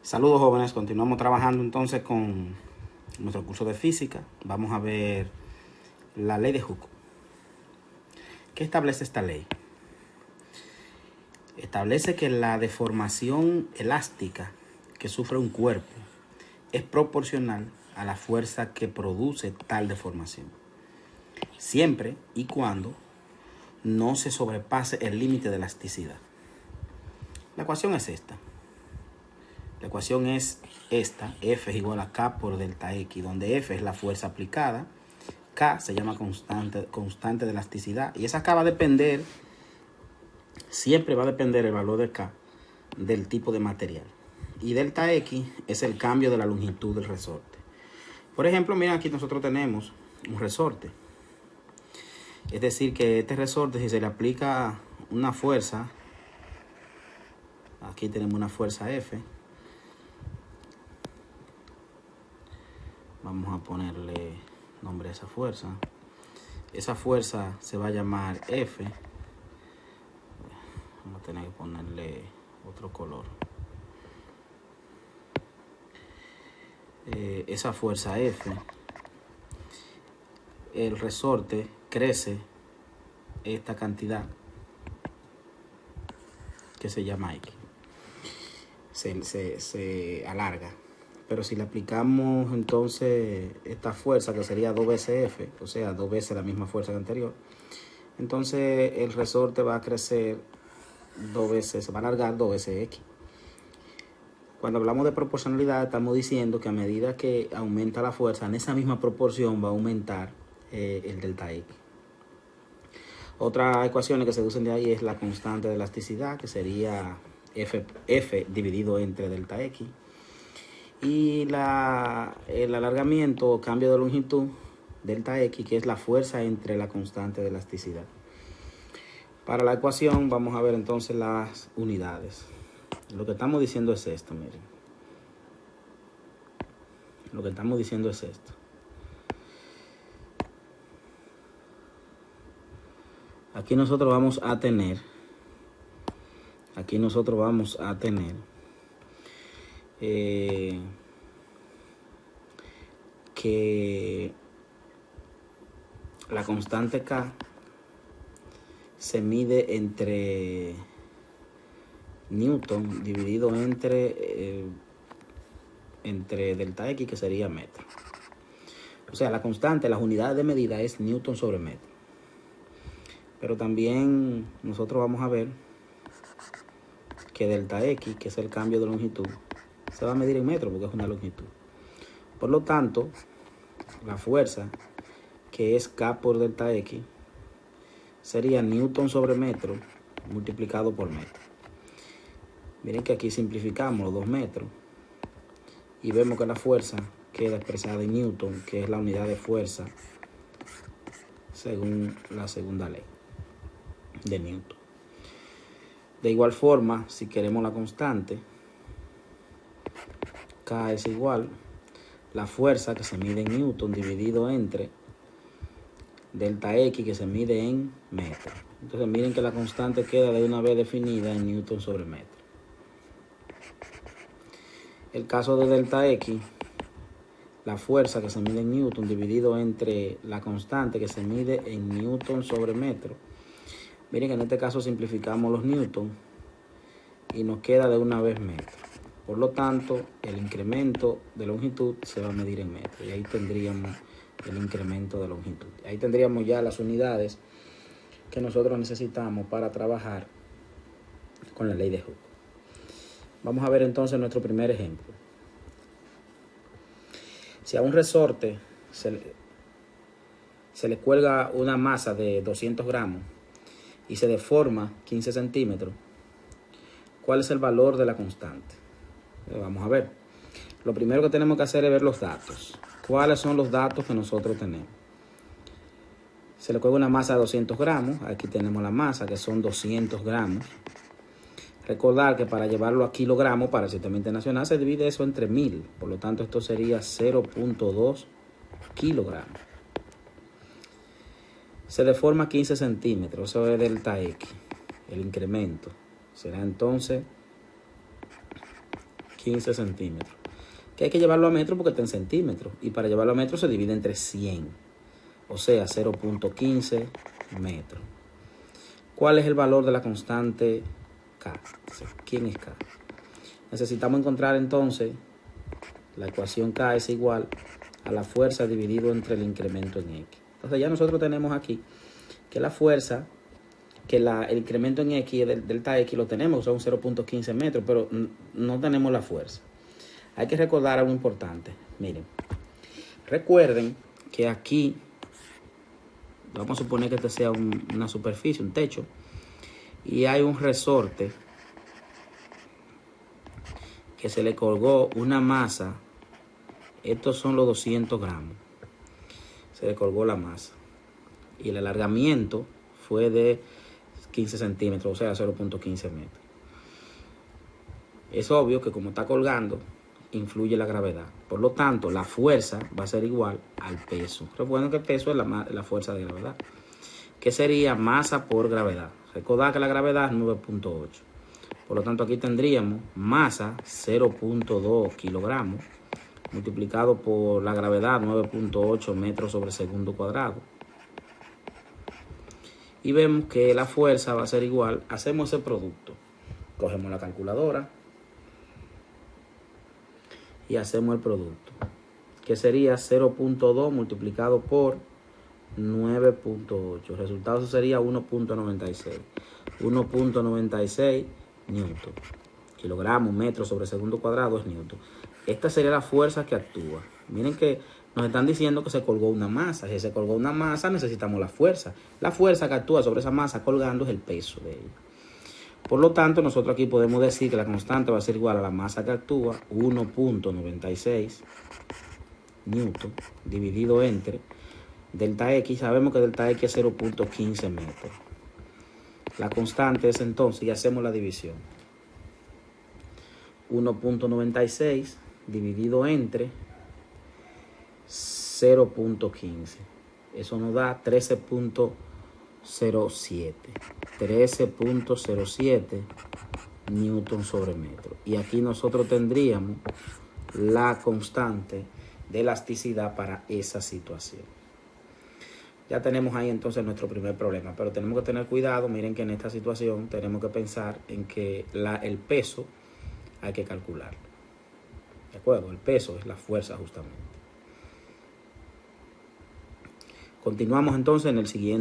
Saludos jóvenes, continuamos trabajando entonces con nuestro curso de física. Vamos a ver la ley de Hooke. ¿Qué establece esta ley? Establece que la deformación elástica que sufre un cuerpo es proporcional a la fuerza que produce tal deformación, siempre y cuando no se sobrepase el límite de elasticidad. La ecuación es esta. La ecuación es esta: F es igual a K por delta X, donde F es la fuerza aplicada, K se llama constante de elasticidad, y esa K va a depender, siempre va a depender el valor de K del tipo de material. Y delta X es el cambio de la longitud del resorte. Por ejemplo, miren, aquí nosotros tenemos un resorte. Es decir, que este resorte, si se le aplica una fuerza, aquí tenemos una fuerza F. Vamos a ponerle nombre a esa fuerza. Esa fuerza se va a llamar F. Vamos a tener que ponerle otro color. Esa fuerza F, el resorte crece esta cantidad que se llama X. Se alarga. Pero si le aplicamos entonces esta fuerza, que sería 2 veces F, o sea, 2 veces la misma fuerza que anterior, entonces el resorte va a crecer 2 veces, se va a alargar 2 veces X. Cuando hablamos de proporcionalidad, estamos diciendo que a medida que aumenta la fuerza, en esa misma proporción va a aumentar el delta X. Otra ecuación que se usan de ahí es la constante de elasticidad, que sería F dividido entre delta X. Y el alargamiento o cambio de longitud, delta X, que es la fuerza entre la constante de elasticidad. Para la ecuación vamos a ver entonces las unidades. Lo que estamos diciendo es esto, miren. Lo que estamos diciendo es esto. Aquí nosotros vamos a tener que la constante K se mide entre Newton dividido entre delta X, que sería metro. O sea, la constante, las unidades de medida es Newton sobre metro. Pero también nosotros vamos a ver que delta X, que es el cambio de longitud, se va a medir en metro porque es una longitud. Por lo tanto, la fuerza, que es K por delta X, sería Newton sobre metro multiplicado por metro. Miren que aquí simplificamos los 2 metros y vemos que la fuerza queda expresada en Newton, que es la unidad de fuerza según la segunda ley de Newton. De igual forma, si queremos la constante, K es igual la fuerza, que se mide en Newton, dividido entre delta X, que se mide en metro. Entonces miren que la constante queda de una vez definida en Newton sobre metro. El caso de delta X, la fuerza, que se mide en Newton, dividido entre la constante, que se mide en Newton sobre metro. Miren que en este caso simplificamos los Newton y nos queda de una vez metro. Por lo tanto, el incremento de longitud se va a medir en metro. Y ahí tendríamos el incremento de longitud. Ahí tendríamos ya las unidades que nosotros necesitamos para trabajar con la ley de Hooke. Vamos a ver entonces nuestro primer ejemplo. Si a un resorte se le cuelga una masa de 200 gramos y se deforma 15 centímetros, ¿cuál es el valor de la constante? Vamos a ver. Lo primero que tenemos que hacer es ver los datos. ¿Cuáles son los datos que nosotros tenemos? Se le cuelga una masa de 200 gramos. Aquí tenemos la masa, que son 200 gramos. Recordar que para llevarlo a kilogramos para el sistema internacional se divide eso entre 1000. Por lo tanto, esto sería 0.2 kilogramos. Se deforma 15 centímetros. Eso es delta X. El incremento será entonces 15 centímetros. Que hay que llevarlo a metro porque está en centímetros. Y para llevarlo a metro se divide entre 100. O sea, 0.15 metros. ¿Cuál es el valor de la constante K? ¿Quién es K? Necesitamos encontrar entonces la ecuación K es igual a la fuerza dividido entre el incremento en X. Entonces ya nosotros tenemos aquí que la fuerza, que el incremento en X, del delta X, lo tenemos, son 0.15 metros, pero no tenemos la fuerza. Hay que recordar algo importante. Miren, recuerden que aquí, vamos a suponer que este sea una superficie, un techo, y hay un resorte que se le colgó una masa. Estos son los 200 gramos. Se le colgó la masa. Y el alargamiento fue de 15 centímetros, o sea, 0.15 metros. Es obvio que como está colgando, influye la gravedad. Por lo tanto, la fuerza va a ser igual al peso. Recuerden que el peso es la fuerza de gravedad. ¿Qué sería masa por gravedad? Recordad que la gravedad es 9.8. Por lo tanto, aquí tendríamos masa 0.2 kilogramos multiplicado por la gravedad 9.8 metros sobre segundo cuadrado. Y vemos que la fuerza va a ser igual. Hacemos ese producto. Cogemos la calculadora y hacemos el producto, que sería 0.2 multiplicado por 9.8. El resultado sería 1.96. 1.96 newton. Kilogramos, metros sobre segundo cuadrado es newton. Esta sería la fuerza que actúa. Miren que nos están diciendo que se colgó una masa. Si se colgó una masa, necesitamos la fuerza. La fuerza que actúa sobre esa masa colgando es el peso de ella. Por lo tanto, nosotros aquí podemos decir que la constante va a ser igual a la masa que actúa, 1.96 newton, dividido entre delta X. Sabemos que delta X es 0.15 metros. La constante es entonces, y hacemos la división, 1.96 dividido entre 0.15. Eso nos da 13.07. 13.07 newton sobre metro. Y aquí nosotros tendríamos la constante de elasticidad para esa situación. Ya tenemos ahí entonces nuestro primer problema, pero tenemos que tener cuidado. Miren que en esta situación tenemos que pensar en que el peso hay que calcularlo. ¿De acuerdo? El peso es la fuerza justamente. Continuamos entonces en el siguiente.